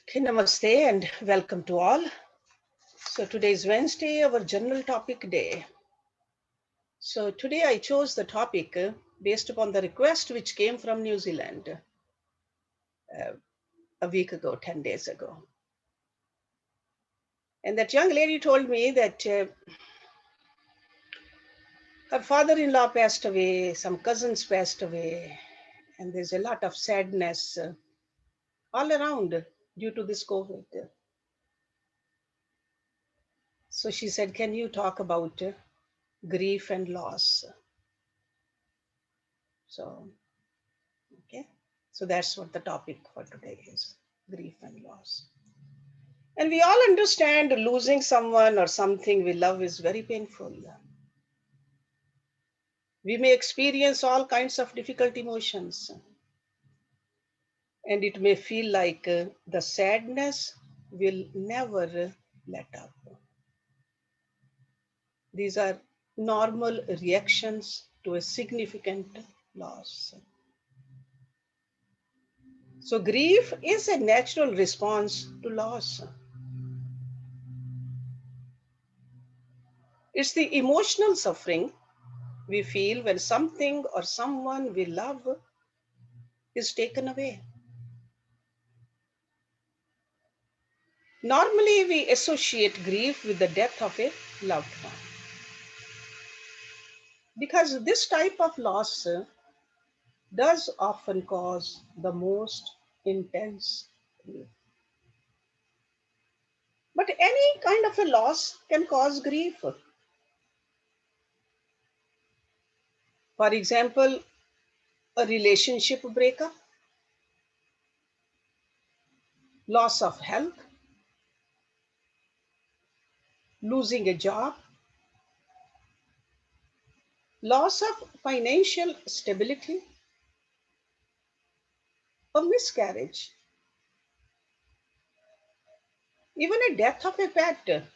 Okay, namaste and welcome to all. So today is Wednesday, our general topic day. So today I chose the topic based upon the request which came from New Zealand a week ago, 10 days ago. And that young lady told me that her father-in-law passed away, some cousins passed away, and there's a lot of sadness all around due to this COVID. So she said, can you talk about grief and loss? So, okay. So that's what the topic for today is, grief and loss. And we all understand losing someone or something we love is very painful. We may experience all kinds of difficult emotions, and it may feel like the sadness will never let up. These are normal reactions to a significant loss. So grief is a natural response to loss. It's the emotional suffering we feel when something or someone we love is taken away. Normally, we associate grief with the death of a loved one. Because this type of loss does often cause the most intense grief. But any kind of a loss can cause grief. For example, a relationship breakup, loss of health, losing a job, loss of financial stability, a miscarriage, even a death of a pet,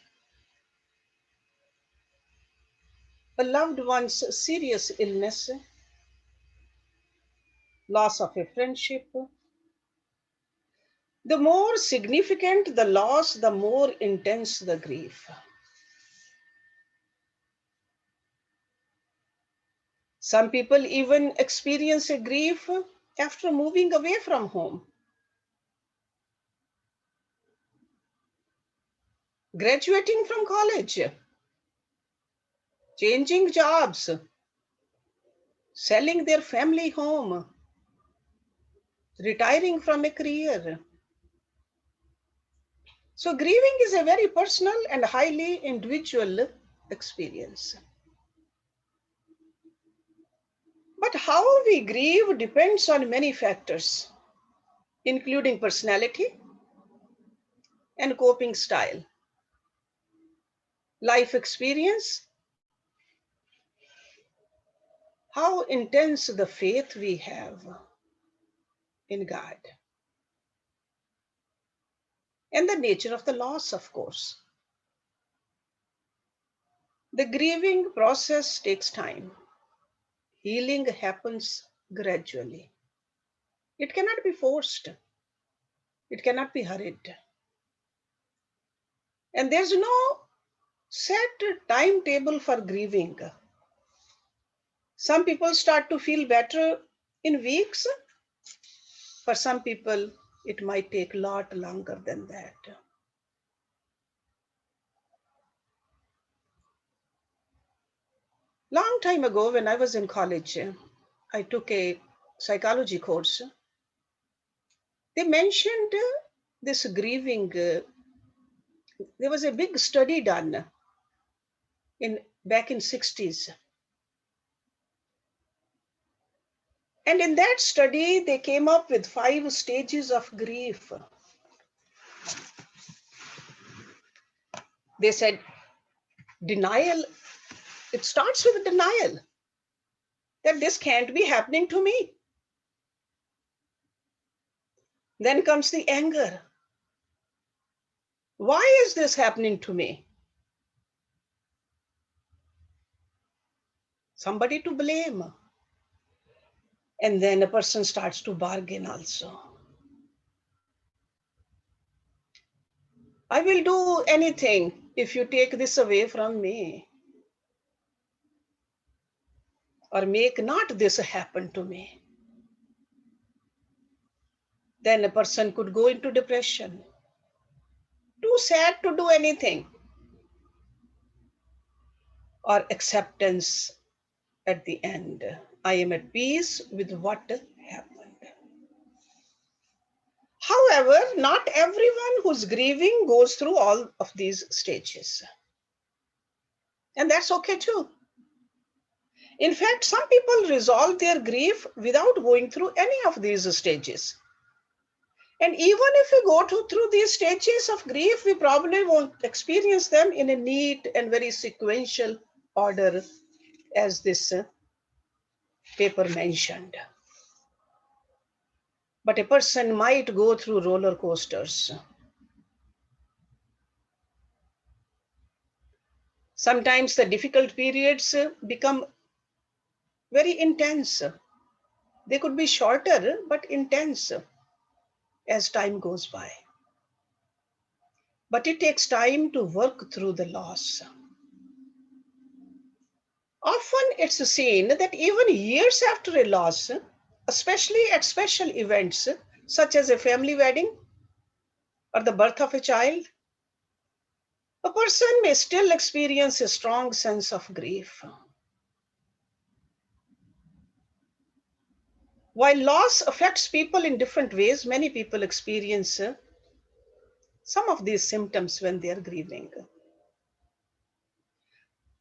a loved one's serious illness, loss of a friendship. The more significant the loss, the more intense the grief. Some people even experience a grief after moving away from home, graduating from college, changing jobs, selling their family home, retiring from a career. So grieving is a very personal and highly individual experience. But how we grieve depends on many factors, including personality and coping style, life experience, how intense the faith we have in God, and the nature of the loss, of course. The grieving process takes time. Healing happens gradually. It cannot be forced. It cannot be hurried. And there's no set timetable for grieving. Some people start to feel better in weeks. For some people, it might take a lot longer than that. Long time ago, when I was in college, I took a psychology course. They mentioned this grieving. There was a big study done back in 60s. And in that study, they came up with 5 stages of grief. They said denial, it starts with denial that this can't be happening to me. Then comes the anger. Why is this happening to me? Somebody to blame. And then a person starts to bargain also. I will do anything if you take this away from me, or make not this happen to me. Then a person could go into depression, too sad to do anything, or acceptance at the end. I am at peace with what happened. However, not everyone who's grieving goes through all of these stages. And that's okay too. In fact, some people resolve their grief without going through any of these stages. And even if we go through these stages of grief, we probably won't experience them in a neat and very sequential order as this paper mentioned. But a person might go through roller coasters. Sometimes the difficult periods become very intense. They could be shorter, but intense as time goes by. But it takes time to work through the loss. Often it's seen that even years after a loss, especially at special events such as a family wedding or the birth of a child, a person may still experience a strong sense of grief. While loss affects people in different ways, many people experience some of these symptoms when they are grieving.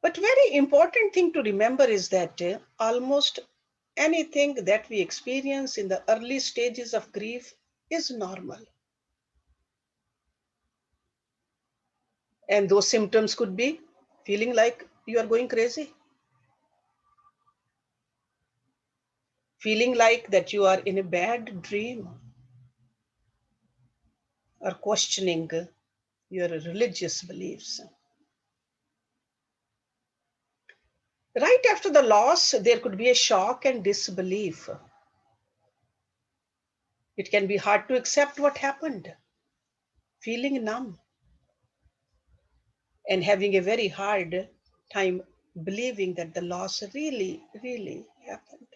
But very important thing to remember is that almost anything that we experience in the early stages of grief is normal. And those symptoms could be feeling like you are going crazy, feeling like that you are in a bad dream, or questioning your religious beliefs. Right after the loss, there could be a shock and disbelief. It can be hard to accept what happened, feeling numb, and having a very hard time believing that the loss really, really happened,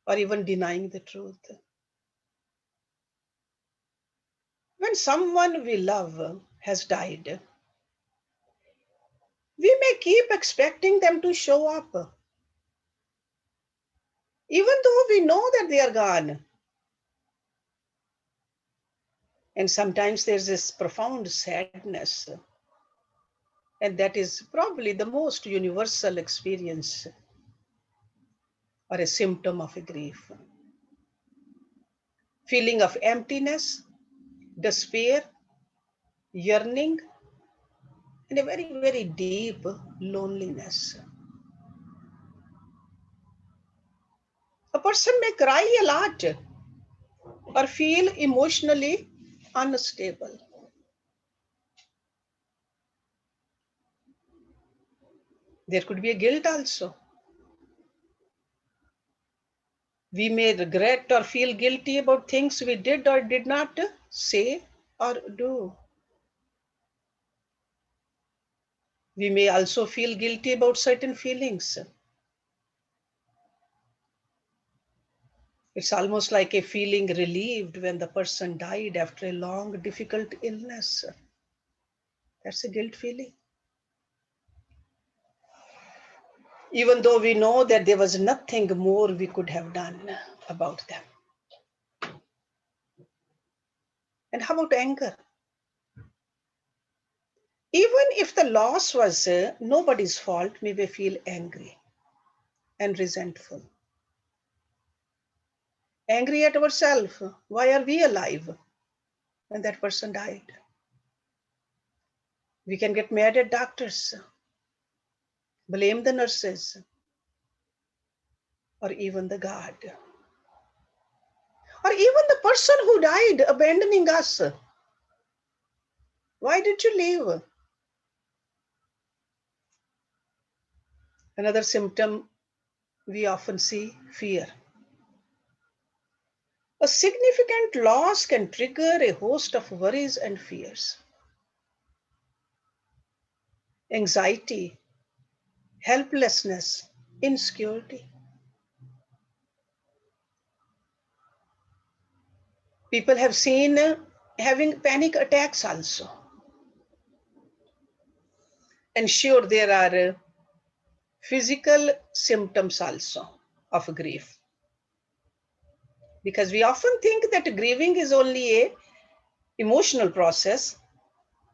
or even denying the truth. When someone we love has died, we may keep expecting them to show up, even though we know that they are gone. And sometimes there's this profound sadness, and that is probably the most universal experience or a symptom of a grief. Feeling of emptiness, despair, yearning, and a very, very deep loneliness. A person may cry a lot or feel emotionally unstable. There could be a guilt also. We may regret or feel guilty about things we did or did not say or do. We may also feel guilty about certain feelings. It's almost like a feeling relieved when the person died after a long, difficult illness. That's a guilt feeling. Even though we know that there was nothing more we could have done about them. And how about anger? Even if the loss was nobody's fault, we may feel angry and resentful. Angry at ourselves. Why are we alive when that person died? We can get mad at doctors, blame the nurses, or even the God. Or even the person who died abandoning us. Why did you leave? Another symptom we often see, fear. A significant loss can trigger a host of worries and fears. anxiety, helplessness, insecurity. People have seen having panic attacks also. And sure, there are physical symptoms also of grief. Because we often think that grieving is only a emotional process,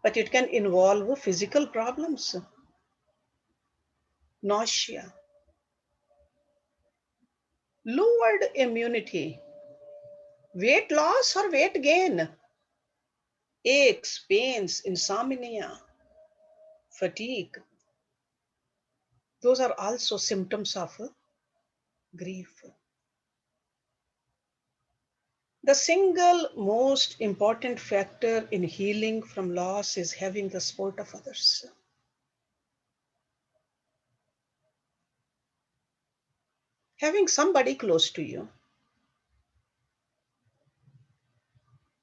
but it can involve physical problems, nausea, lowered immunity, weight loss or weight gain, aches, pains, insomnia, fatigue. Those are also symptoms of grief. The single most important factor in healing from loss is having the support of others. Having somebody close to you.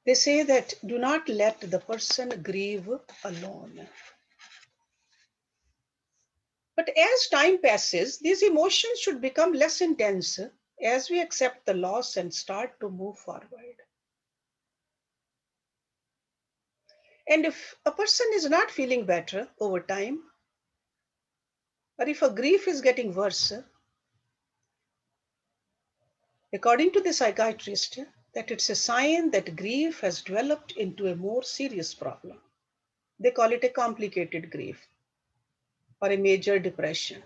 They say that do not let the person grieve alone. But as time passes, these emotions should become less intense as we accept the loss and start to move forward. And if a person is not feeling better over time, or if a grief is getting worse, according to the psychiatrist, that it's a sign that grief has developed into a more serious problem. They call it a complicated grief or a major depression.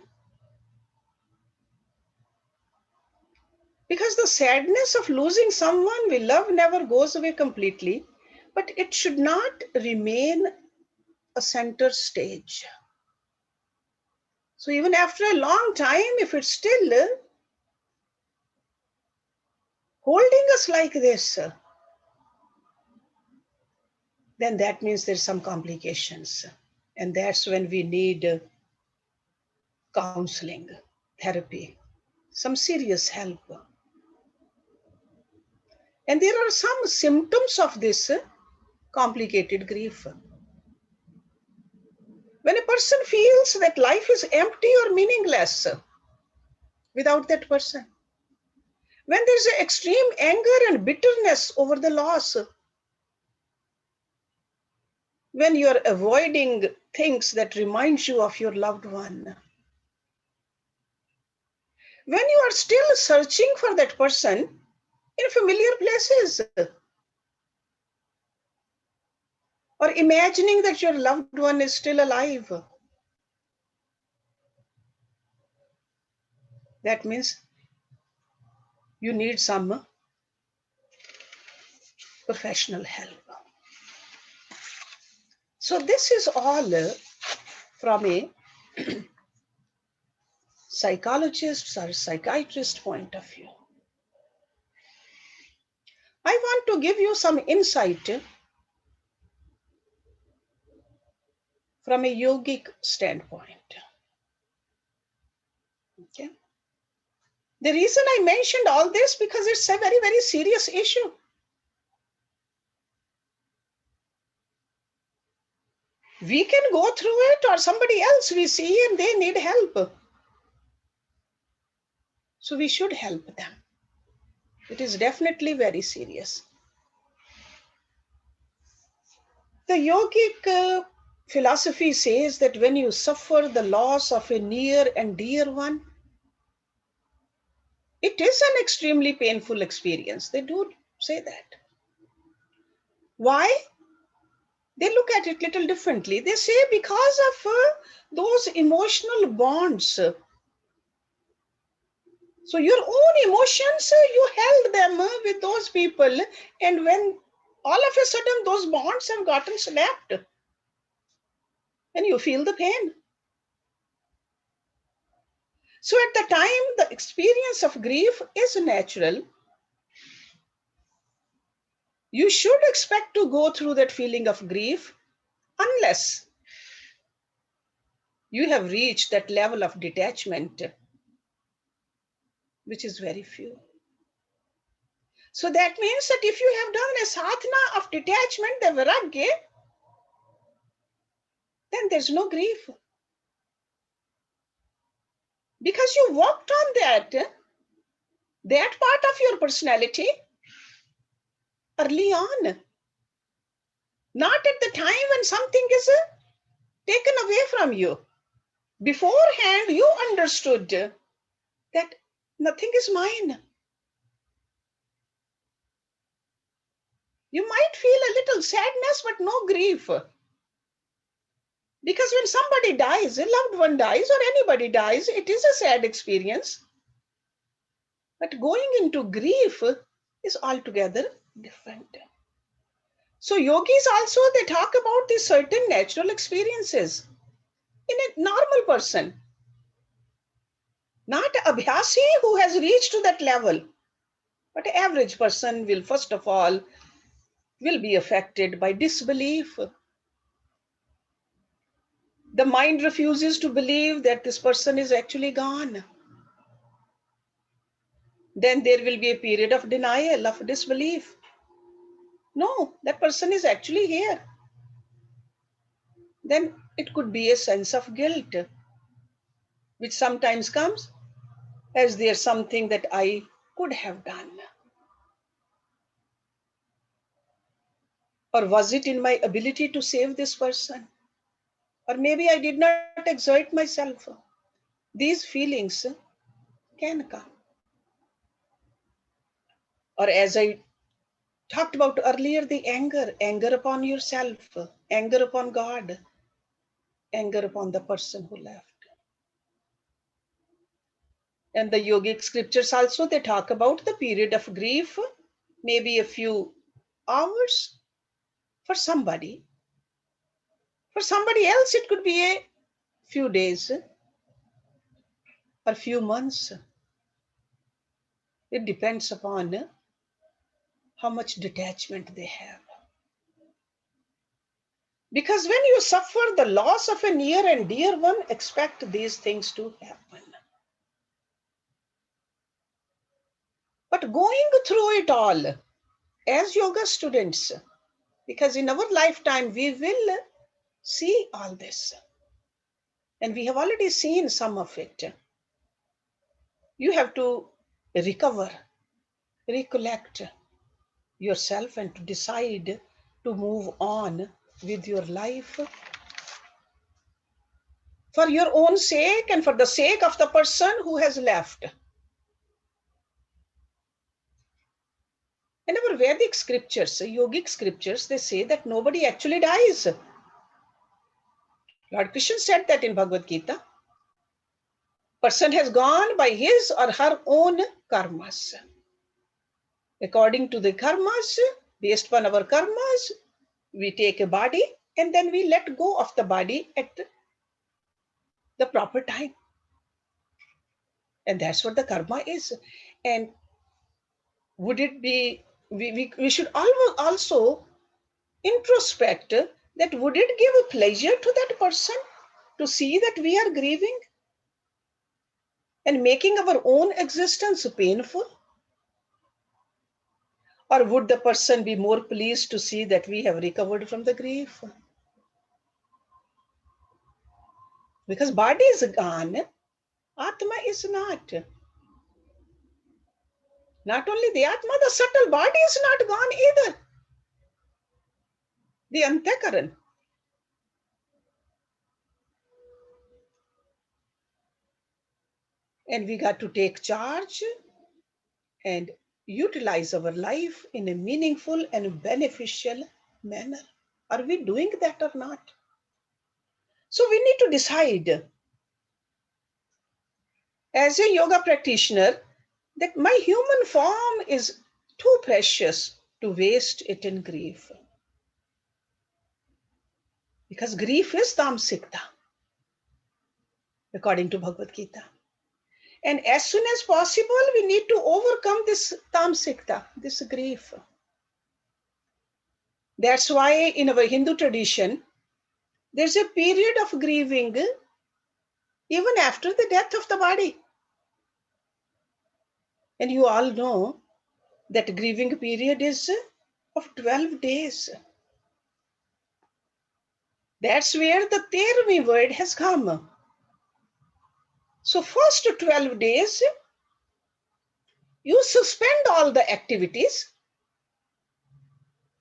Because the sadness of losing someone we love never goes away completely, but it should not remain a center stage. So even after a long time, if it's still holding us like this, then that means there's some complications. And that's when we need counseling, therapy, some serious help. And there are some symptoms of this complicated grief. When a person feels that life is empty or meaningless without that person, when there's extreme anger and bitterness over the loss, when you're avoiding things that remind you of your loved one, when you are still searching for that person in familiar places, or imagining that your loved one is still alive, that means you need some professional help. So this is all from a psychologist or psychiatrist point of view. I want to give you some insight from a yogic standpoint. Okay. The reason I mentioned all this because it's a very, very serious issue. We can go through it or somebody else we see and they need help. So we should help them. It is definitely very serious. The yogic philosophy says that when you suffer the loss of a near and dear one, it is an extremely painful experience. They do say that. Why? They look at it a little differently. They say because of those emotional bonds. So your own emotions, you held them with those people. And when all of a sudden those bonds have gotten snapped, and you feel the pain. So at the time, the experience of grief is natural. You should expect to go through that feeling of grief unless you have reached that level of detachment, which is very few. So that means that if you have done a sadhana of detachment, the viragya, then there's no grief. because you worked on that part of your personality early on, not at the time when something is taken away from you. Beforehand, you understood that nothing is mine. You might feel a little sadness, but no grief. Because when somebody dies, a loved one dies, or anybody dies, it is a sad experience. But going into grief is altogether different. So yogis also, they talk about these certain natural experiences in a normal person, not abhyasi who has reached to that level, but an average person will first of all will be affected by disbelief. The mind refuses to believe that this person is actually gone. Then there will be a period of denial, of disbelief. No, that person is actually here. Then it could be a sense of guilt, which sometimes comes as there's something that I could have done. Or was it in my ability to save this person? Or maybe I did not exert myself. These feelings can come. Or as I talked about earlier, the anger upon yourself, anger upon God, anger upon the person who left. And the yogic scriptures also, they talk about the period of grief, maybe a few hours for somebody. For somebody else, it could be a few days or few months. It depends upon how much detachment they have. Because when you suffer the loss of a near and dear one, expect these things to happen. But going through it all as yoga students, because in our lifetime we will see all this. And we have already seen some of it. You have to recover, recollect yourself, and to decide to move on with your life for your own sake and for the sake of the person who has left. In our Vedic scriptures, yogic scriptures, they say that nobody actually dies. Lord Krishna said that in Bhagavad Gita. Person has gone by his or her own karmas. According to the karmas, based upon our karmas, we take a body and then we let go of the body at the proper time. And that's what the karma is. And would it be, we should also introspect that would it give a pleasure to that person to see that we are grieving and making our own existence painful? Or would the person be more pleased to see that we have recovered from the grief? Because body is gone, Atma is not. Not only the Atma, the subtle body is not gone either. The Antakaran. And we got to take charge and utilize our life in a meaningful and beneficial manner. Are we doing that or not? So we need to decide as a yoga practitioner that my human form is too precious to waste it in grief. Because grief is tamsikta, according to Bhagavad Gita. And as soon as possible, we need to overcome this tamsikta, this grief. That's why in our Hindu tradition, there's a period of grieving even after the death of the body. And you all know that grieving period is of 12 days. That's where the Termi word has come. So first 12 days, you suspend all the activities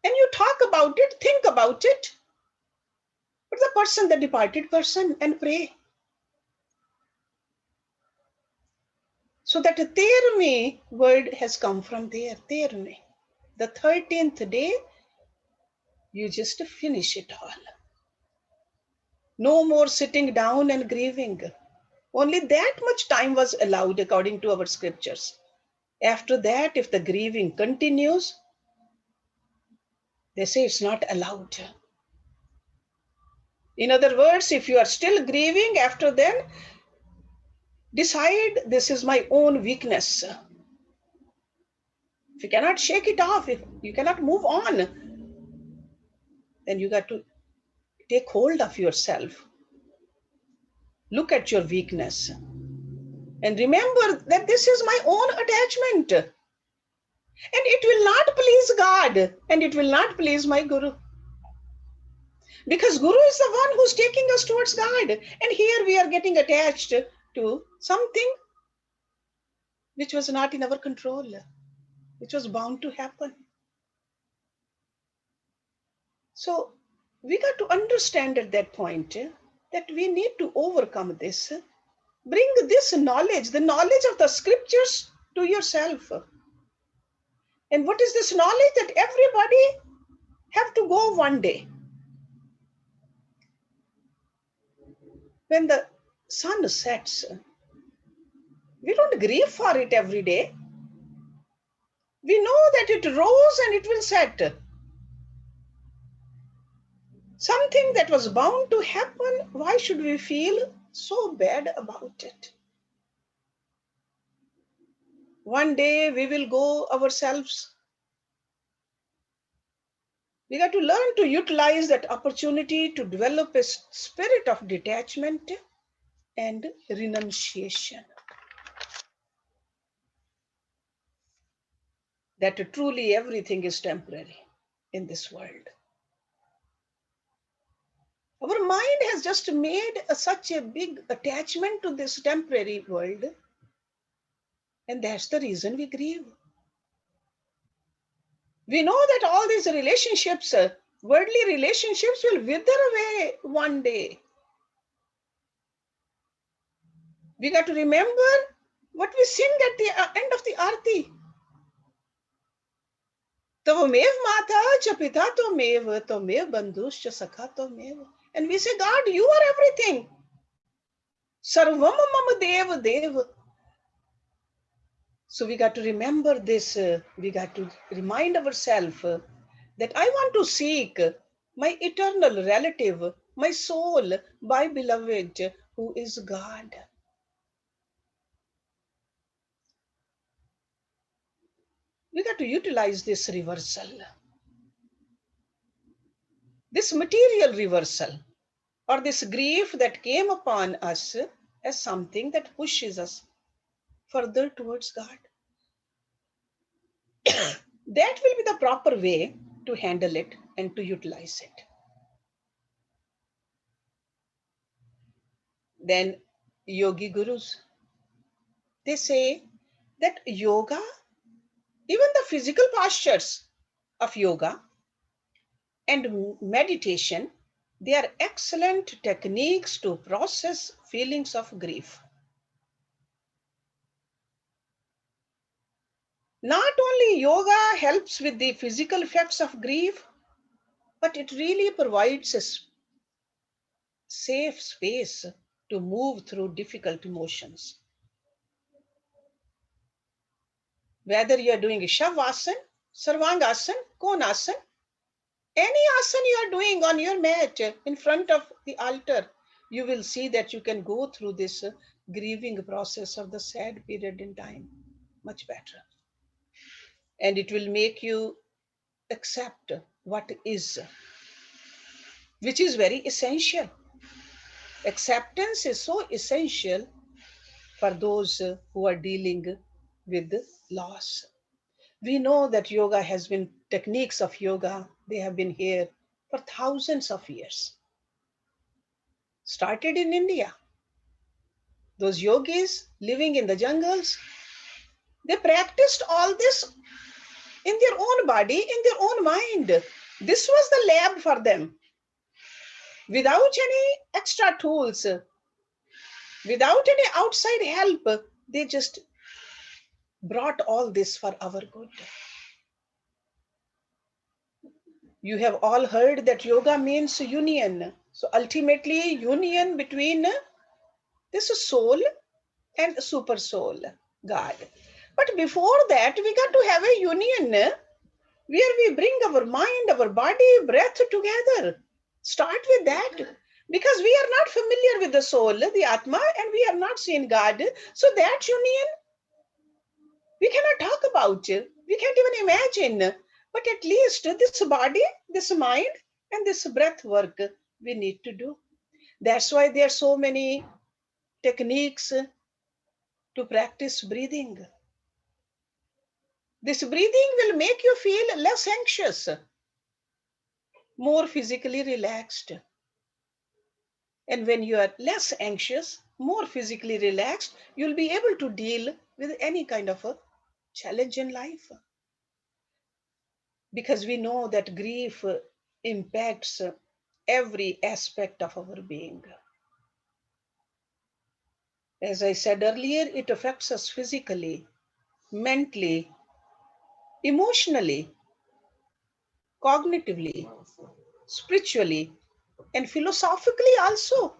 and you talk about it, think about it, but the person, the departed person, and pray. So that Terme word has come from there, Terme. The 13th day, you just finish it all. No more sitting down and grieving. Only that much time was allowed according to our scriptures. After that, if the grieving continues, they say it's not allowed. In other words, if you are still grieving after then, decide this is my own weakness. If you cannot shake it off, if you cannot move on, then you got to take hold of yourself. Look at your weakness and remember that this is my own attachment. And it will not please God and it will not please my Guru. Because Guru is the one who's taking us towards God. And here we are getting attached to something which was not in our control, which was bound to happen. So we got to understand at that point that we need to overcome this. Bring this knowledge, the knowledge of the scriptures, to yourself. And what is this knowledge? That everybody have to go one day. When the sun sets, we don't grieve for it every day. We know that it rose and it will set. Something that was bound to happen, why should we feel so bad about it? One day we will go ourselves. We got to learn to utilize that opportunity to develop a spirit of detachment and renunciation. That truly everything is temporary in this world. Our mind has just made such a big attachment to this temporary world, and that's the reason we grieve. We know that all these relationships, worldly relationships, will wither away one day. We got to remember what we sing at the end of the arti. Tavamev mata cha pita tomev bandhuscha sakha tomev. And we say, God, you are everything. Sarvam mama dev dev. So we got to remember this. We got to remind ourselves that I want to seek my eternal relative, my soul, my beloved, who is God. We got to utilize this reversal, this material reversal, or this grief that came upon us as something that pushes us further towards God. That will be the proper way to handle it and to utilize it. Then yogi gurus, they say that yoga, even the physical postures of yoga and meditation, they are excellent techniques to process feelings of grief. Not only yoga helps with the physical effects of grief, but it really provides a safe space to move through difficult emotions. Whether you are doing Shavasana, Sarvangasana, Konasana, any asana you are doing on your mat in front of the altar, you will see that you can go through this grieving process of the sad period in time much better. And it will make you accept what is, which is very essential. Acceptance is so essential for those who are dealing with loss. We know that yoga has been, techniques of yoga, they have been here for thousands of years. Started in India. Those yogis living in the jungles, they practiced all this in their own body, in their own mind. This was the lab for them. Without any extra tools, without any outside help, they just brought all this for our good. You have all heard that yoga means union. So ultimately, union between this soul and super soul, God. But before that, we got to have a union where we bring our mind, our body, breath together. Start with that. Because we are not familiar with the soul, the Atma, and we have not seen God. So that union, we cannot talk about. We can't even imagine. But at least this body, this mind, and this breath work we need to do. That's why there are so many techniques to practice breathing. This breathing will make you feel less anxious, more physically relaxed. And when you are less anxious, more physically relaxed, you'll be able to deal with any kind of a challenge in life. Because we know that grief impacts every aspect of our being. As I said earlier, it affects us physically, mentally, emotionally, cognitively, spiritually, and philosophically also.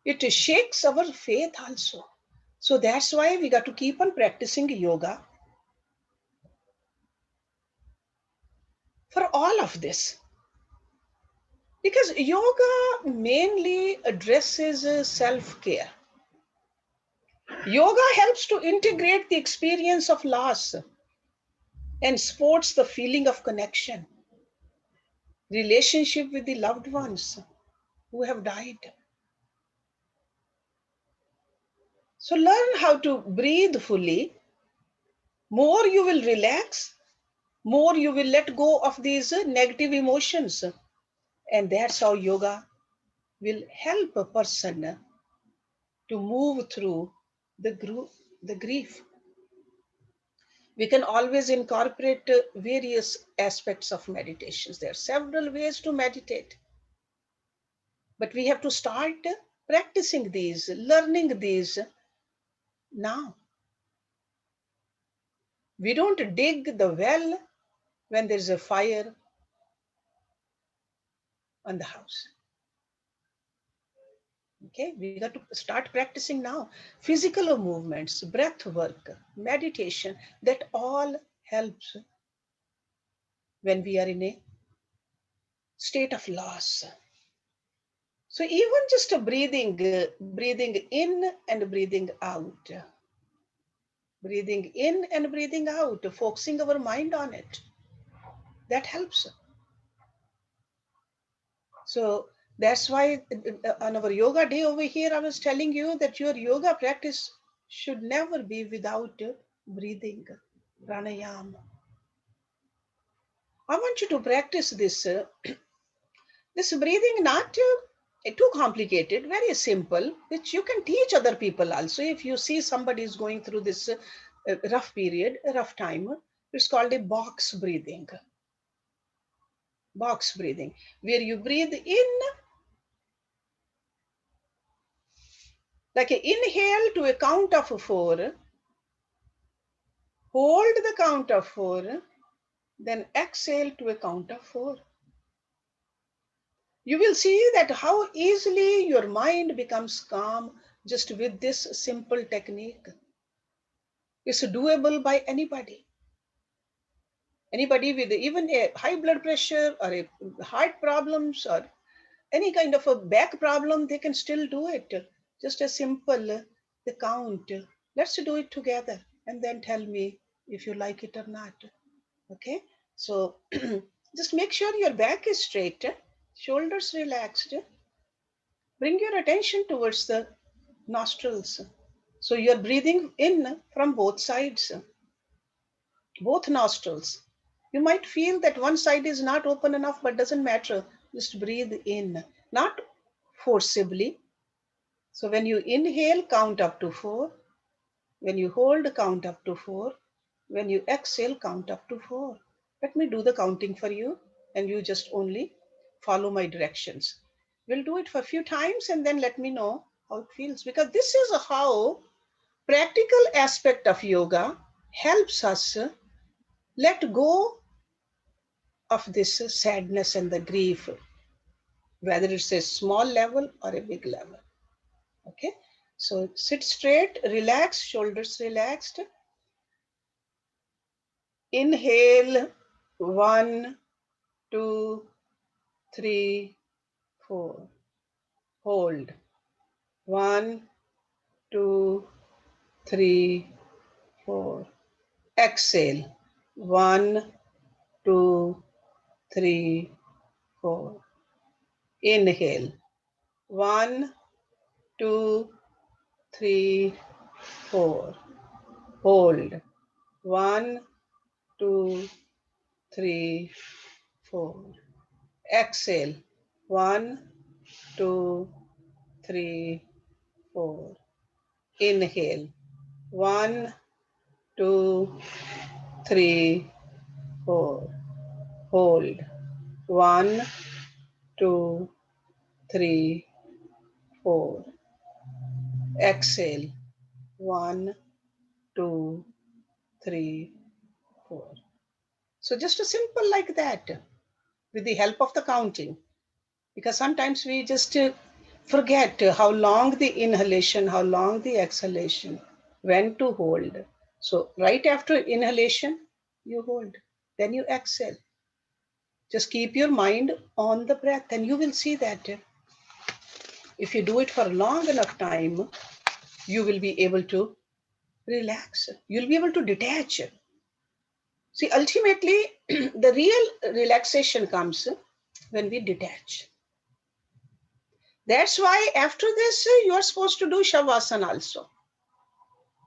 It shakes our faith also. So that's why we got to keep on practicing yoga for all of this. Because yoga mainly addresses self care. Yoga helps to integrate the experience of loss and supports the feeling of connection, relationship with the loved ones who have died. So learn how to breathe fully. More you will relax, more you will let go of these negative emotions. And that's how yoga will help a person to move through the grief. We can always incorporate various aspects of meditations. There are several ways to meditate, but we have to start practicing these, learning these now. We don't dig the well when there's a fire on the house. Okay, we got to start practicing now. Physical movements, breath work, meditation, that all helps when we are in a state of loss. So even just a breathing in and breathing out, breathing in and breathing out, focusing our mind on it, that helps. So that's why on our yoga day over here, I was telling you that your yoga practice should never be without breathing, pranayama. I want you to practice this breathing, not too complicated, very simple, which you can teach other people also. If you see somebody is going through this rough period, a rough time, it's called a box breathing, where you breathe in, like inhale to a count of four, hold the count of four, then exhale to a count of four. You will see that how easily your mind becomes calm just with this simple technique. It's doable by anybody. Anybody with even a high blood pressure or a heart problems or any kind of a back problem, they can still do it. Just a simple the count. Let's do it together and then tell me if you like it or not. Okay? So just make sure your back is straight, shoulders relaxed. Bring your attention towards the nostrils. So you're breathing in from both sides, both nostrils. You might feel that one side is not open enough, but doesn't matter. Just breathe in, not forcibly, So when you inhale, count up to 4. When you hold, count up to 4. When you exhale, count up to 4. Let me do the counting for you, and you just only follow my directions. We'll do it for a few times and then let me know how it feels, because this is how practical aspect of yoga helps us let go of this sadness and the grief, whether it's a small level or a big level. Okay, so sit straight, relax, shoulders relaxed. Inhale, 1, 2, 3, 4. Hold, 1, 2, 3, 4. Exhale, 1, 2, 3, 4. Inhale, 1, 2, 3, 4. Hold, 1, 2, 3, 4. Exhale, 1, 2, 3, 4. Inhale, 1, 2, 3, 4. Hold, 1, 2, 3, 4. Exhale, 1, 2, 3, 4. So just a simple like that with the help of the counting, because sometimes we just forget how long the inhalation, how long the exhalation, when to hold. So right after inhalation, you hold, then you exhale. Just keep your mind on the breath, and you will see that if you do it for a long enough time, you will be able to relax. You'll be able to detach. See, ultimately, the real relaxation comes when we detach. That's why after this, you are supposed to do Shavasana also.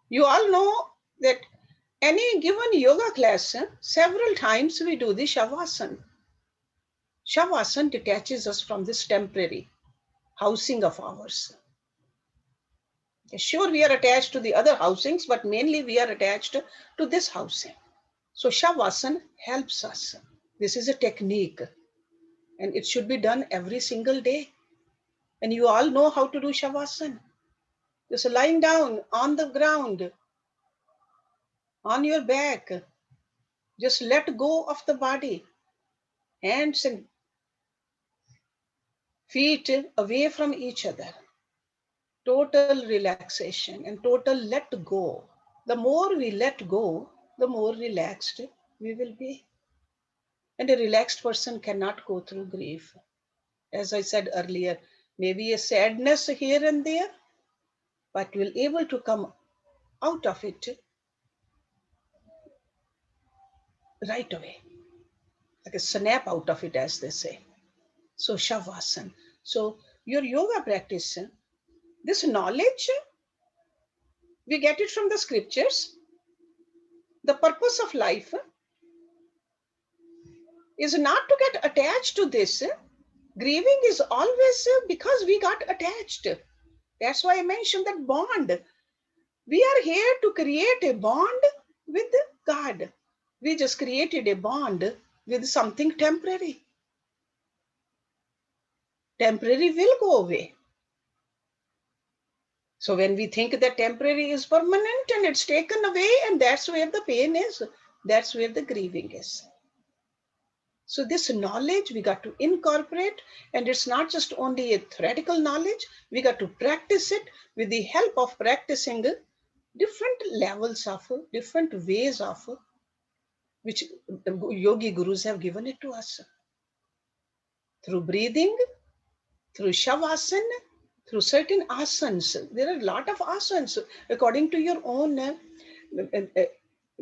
You all know that any given yoga class, several times we do the Shavasana. Shavasana detaches us from this temporary housing of ours. Sure, we are attached to the other housings, but mainly we are attached to this housing. So Shavasana helps us. This is a technique, and it should be done every single day. And you all know how to do Shavasana. Just lying down on the ground, on your back. Just let go of the body. Hands and feet away from each other. Total relaxation and total let go. The more we let go, the more relaxed we will be. And a relaxed person cannot go through grief. As I said earlier, maybe a sadness here and there, but will able to come out of it right away, like a snap out of it, as they say. So Shavasana. So your yoga practice, this knowledge, we get it from the scriptures. The purpose of life is not to get attached to this. Grieving is always because we got attached. That's why I mentioned that bond. We are here to create a bond with God. We just created a bond with something temporary. Temporary will go away. So when we think that temporary is permanent and it's taken away, and that's where the pain is, that's where the grieving is. So this knowledge we got to incorporate, and it's not just only a theoretical knowledge, we got to practice it with the help of practicing different levels of, different ways of, which yogi gurus have given it to us. Through breathing, through shavasana, through certain asanas. There are a lot of asanas according to your own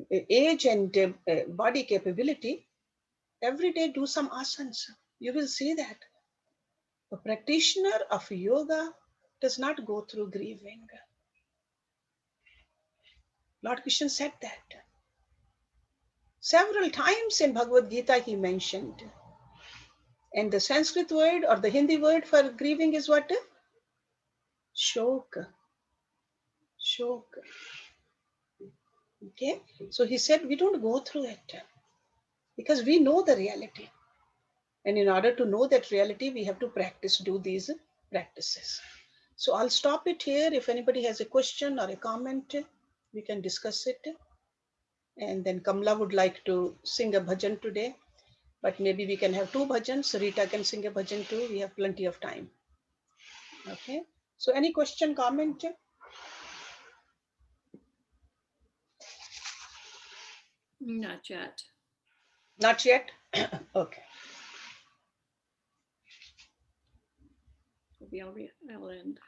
age and body capability. Every day do some asanas. You will see that a practitioner of yoga does not go through grieving. Lord Krishna said that. Several times in Bhagavad Gita he mentioned. And the Sanskrit word or the Hindi word for grieving is what? Shok. Shok. Okay. So he said, we don't go through it because we know the reality. And in order to know that reality, we have to practice, do these practices. So I'll stop it here. If anybody has a question or a comment, we can discuss it. And then Kamla would like to sing a bhajan today, but maybe we can have two bhajans. Rita can sing a bhajan too. We have plenty of time. Okay. So any question, comment? Not yet. Not yet? Okay. Maybe I'll end.